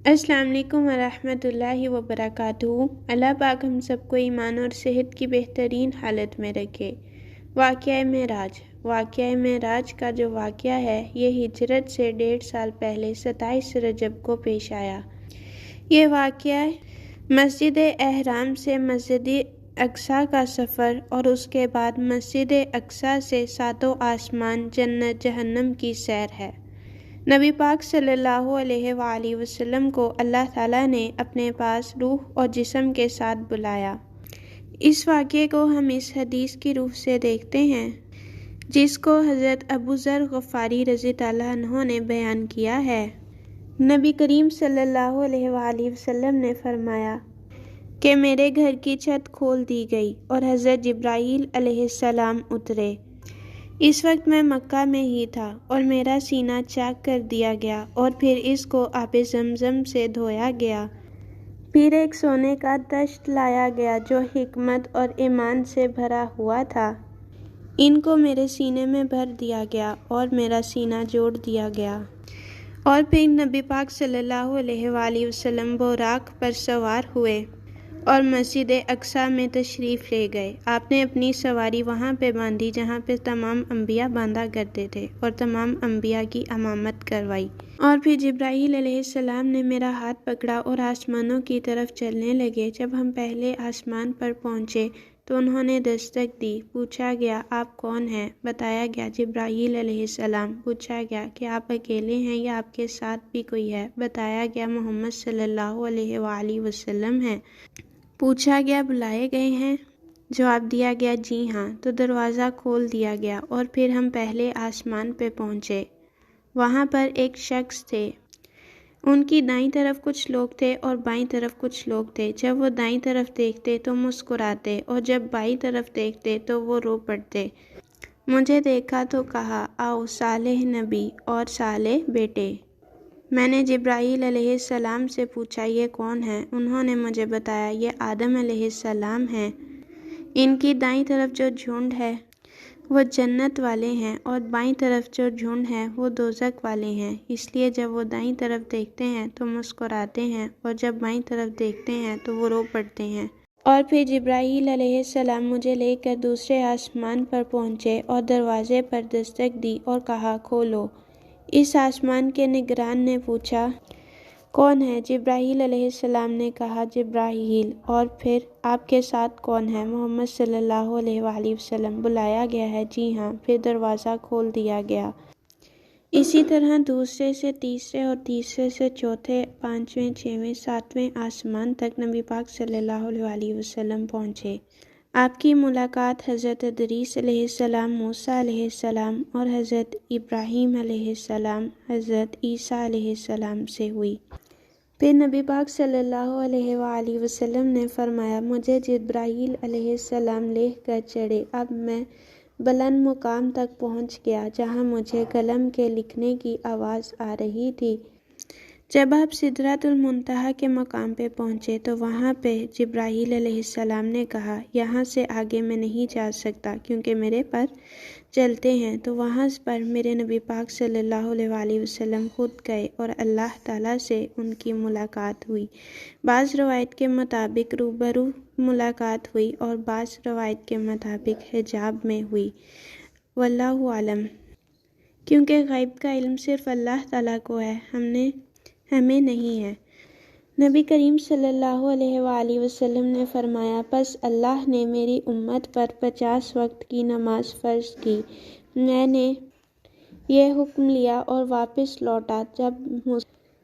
السلام علیکم ورحمۃ اللہ وبرکاتہ۔ اللہ پاک ہم سب کو ایمان اور صحت کی بہترین حالت میں رکھے۔ واقعہ معراج کا جو واقعہ ہے یہ ہجرت سے 1.5 سال پہلے 27 رجب کو پیش آیا۔ یہ واقعہ مسجد احرام سے مسجد اقصیٰ کا سفر اور اس کے بعد مسجد اقصیٰ سے 7 آسمان جنت جہنم کی سیر ہے۔ نبی پاک صلی اللہ علیہ وآلہ وسلم کو اللہ تعالیٰ نے اپنے پاس روح اور جسم کے ساتھ بلایا۔ اس واقعے کو ہم اس حدیث کی روح سے دیکھتے ہیں جس کو حضرت ابو ذر غفاری رضی اللہ عنہ نے بیان کیا ہے۔ نبی کریم صلی اللہ علیہ وآلہ وسلم نے فرمایا کہ میرے گھر کی چھت کھول دی گئی اور حضرت جبرائیل علیہ السلام اترے۔ اس وقت میں مکہ میں ہی تھا اور میرا سینہ چاک کر دیا گیا اور پھر اس کو آب زمزم سے دھویا گیا۔ پھر ایک سونے کا طشت لایا گیا جو حکمت اور ایمان سے بھرا ہوا تھا۔ ان کو میرے سینے میں بھر دیا گیا اور میرا سینہ جوڑ دیا گیا۔ اور پھر نبی پاک صلی اللہ علیہ وآلہ وسلم براق پر سوار ہوئے اور مسجد اقصیٰ میں تشریف لے گئے۔ آپ نے اپنی سواری وہاں پہ باندھی جہاں پہ تمام انبیاء باندھا کرتے تھے اور تمام انبیاء کی امامت کروائی۔ اور پھر جبرائیل علیہ السلام نے میرا ہاتھ پکڑا اور آسمانوں کی طرف چلنے لگے۔ جب ہم پہلے آسمان پر پہنچے تو انہوں نے دستک دی۔ پوچھا گیا آپ کون ہیں؟ بتایا گیا جبرائیل علیہ السلام۔ پوچھا گیا کہ آپ اکیلے ہیں یا آپ کے ساتھ بھی کوئی ہے؟ بتایا گیا محمد صلی اللہ علیہ وآلہ وسلم ہیں۔ پوچھا گیا بلائے گئے ہیں؟ جواب دیا گیا جی ہاں۔ تو دروازہ کھول دیا گیا اور پھر ہم پہلے آسمان پہ پہنچے۔ وہاں پر ایک شخص تھے، ان کی دائیں طرف کچھ لوگ تھے اور بائیں طرف کچھ لوگ تھے۔ جب وہ دائیں طرف دیکھتے تو مسکراتے اور جب بائیں طرف دیکھتے تو وہ رو پڑتے۔ مجھے دیکھا تو کہا آؤ صالح نبی اور صالح بیٹے۔ میں نے جبرائیل علیہ السلام سے پوچھا یہ کون ہے؟ انہوں نے مجھے بتایا یہ آدم علیہ السلام ہیں۔ ان کی دائیں طرف جو جھنڈ ہے وہ جنت والے ہیں اور بائیں طرف جو جھنڈ ہے وہ دوزخ والے ہیں۔ اس لیے جب وہ دائیں طرف دیکھتے ہیں تو مسکراتے ہیں اور جب بائیں طرف دیکھتے ہیں تو وہ رو پڑتے ہیں۔ اور پھر جبرائیل علیہ السلام مجھے لے کر دوسرے آسمان پر پہنچے اور دروازے پر دستک دی اور کہا کھولو۔ اس آسمان کے نگران نے پوچھا کون ہے؟ جبرائیل علیہ السلام نے کہا جبرائیل۔ اور پھر آپ کے ساتھ کون ہے؟ محمد صلی اللہ علیہ وآلہ وسلم۔ بلایا گیا ہے جی ہاں۔ پھر دروازہ کھول دیا گیا۔ اسی طرح دوسرے سے تیسرے اور تیسرے سے چوتھے، پانچویں، چھویں، ساتویں آسمان تک نبی پاک صلی اللہ علیہ وآلہ وسلم پہنچے۔ آپ کی ملاقات حضرت ادریس علیہ السلام، موسیٰ علیہ السلام اور حضرت ابراہیم علیہ السلام، حضرت عیسیٰ علیہ السلام سے ہوئی۔ پھر نبی پاک صلی اللہ علیہ وآلہ وسلم نے فرمایا مجھے جبرائیل علیہ السلام لے کر چڑھے۔ اب میں بلند مقام تک پہنچ گیا جہاں مجھے قلم کے لکھنے کی آواز آ رہی تھی۔ جب آپ سدرۃ المنتہا کے مقام پہ پہنچے تو وہاں پہ جبرائیل علیہ السلام نے کہا یہاں سے آگے میں نہیں جا سکتا کیونکہ میرے پر چلتے ہیں۔ تو وہاں پر میرے نبی پاک صلی اللہ علیہ وآلہ وسلم خود گئے اور اللہ تعالیٰ سے ان کی ملاقات ہوئی۔ بعض روایت کے مطابق روبرو ملاقات ہوئی اور بعض روایت کے مطابق حجاب میں ہوئی، واللہ عالم، کیونکہ غیب کا علم صرف اللہ تعالیٰ کو ہے، ہمیں نہیں ہے۔ نبی کریم صلی اللہ علیہ وآلہ وسلم نے فرمایا پس اللہ نے میری امت پر 50 وقت کی نماز فرض کی۔ میں نے یہ حکم لیا اور واپس لوٹا۔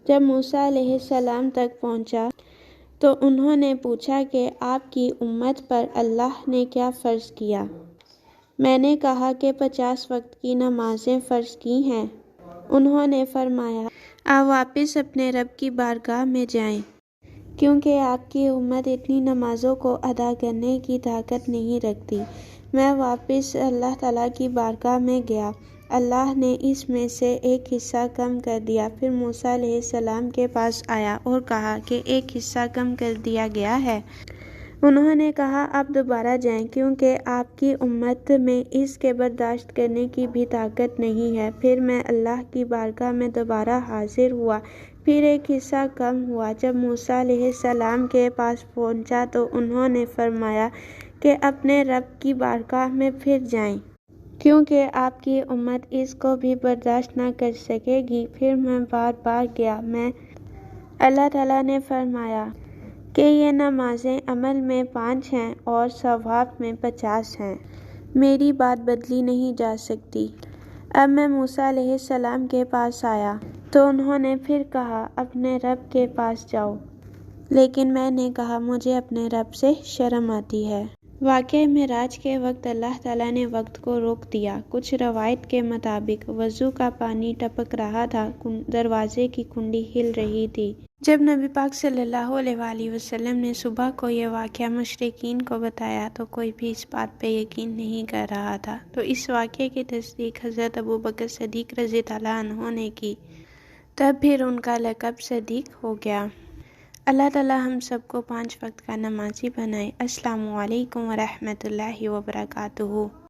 جب موسیٰ علیہ السلام تک پہنچا تو انہوں نے پوچھا کہ آپ کی امت پر اللہ نے کیا فرض کیا؟ میں نے کہا کہ 50 وقت کی نمازیں فرض کی ہیں۔ انہوں نے فرمایا آپ واپس اپنے رب کی بارگاہ میں جائیں کیونکہ آپ کی امت اتنی نمازوں کو ادا کرنے کی طاقت نہیں رکھتی۔ میں واپس اللہ تعالیٰ کی بارگاہ میں گیا، اللہ نے اس میں سے ایک حصہ کم کر دیا۔ پھر موسیٰ علیہ السلام کے پاس آیا اور کہا کہ ایک حصہ کم کر دیا گیا ہے۔ انہوں نے کہا آپ دوبارہ جائیں کیونکہ آپ کی امت میں اس کے برداشت کرنے کی بھی طاقت نہیں ہے۔ پھر میں اللہ کی بارگاہ میں دوبارہ حاضر ہوا۔ پھر ایک حصہ کم ہوا۔ جب موسیٰ علیہ السلام کے پاس پہنچا تو انہوں نے فرمایا کہ اپنے رب کی بارگاہ میں پھر جائیں، کیونکہ آپ کی امت اس کو بھی برداشت نہ کر سکے گی۔ پھر میں بار بار گیا۔ اللہ تعالیٰ نے فرمایا کہ یہ نمازیں عمل میں 5 ہیں اور ثواب میں 50 ہیں، میری بات بدلی نہیں جا سکتی۔ اب میں موسیٰ علیہ السلام کے پاس آیا تو انہوں نے پھر کہا اپنے رب کے پاس جاؤ، لیکن میں نے کہا مجھے اپنے رب سے شرم آتی ہے۔ واقعہ معراج کے وقت اللہ تعالیٰ نے وقت کو روک دیا۔ کچھ روایت کے مطابق وضو کا پانی ٹپک رہا تھا، دروازے کی کنڈی ہل رہی تھی۔ جب نبی پاک صلی اللہ علیہ وآلہ وسلم نے صبح کو یہ واقعہ مشرکین کو بتایا تو کوئی بھی اس بات پہ یقین نہیں کر رہا تھا۔ تو اس واقعے کی تصدیق حضرت ابوبکر صدیق رضی اللہ عنہ نے کی، تب پھر ان کا لقب صدیق ہو گیا۔ اللہ تعالیٰ ہم سب کو 5 وقت کا نمازی بنائے۔ السلام علیکم ورحمۃ اللہ وبرکاتہ۔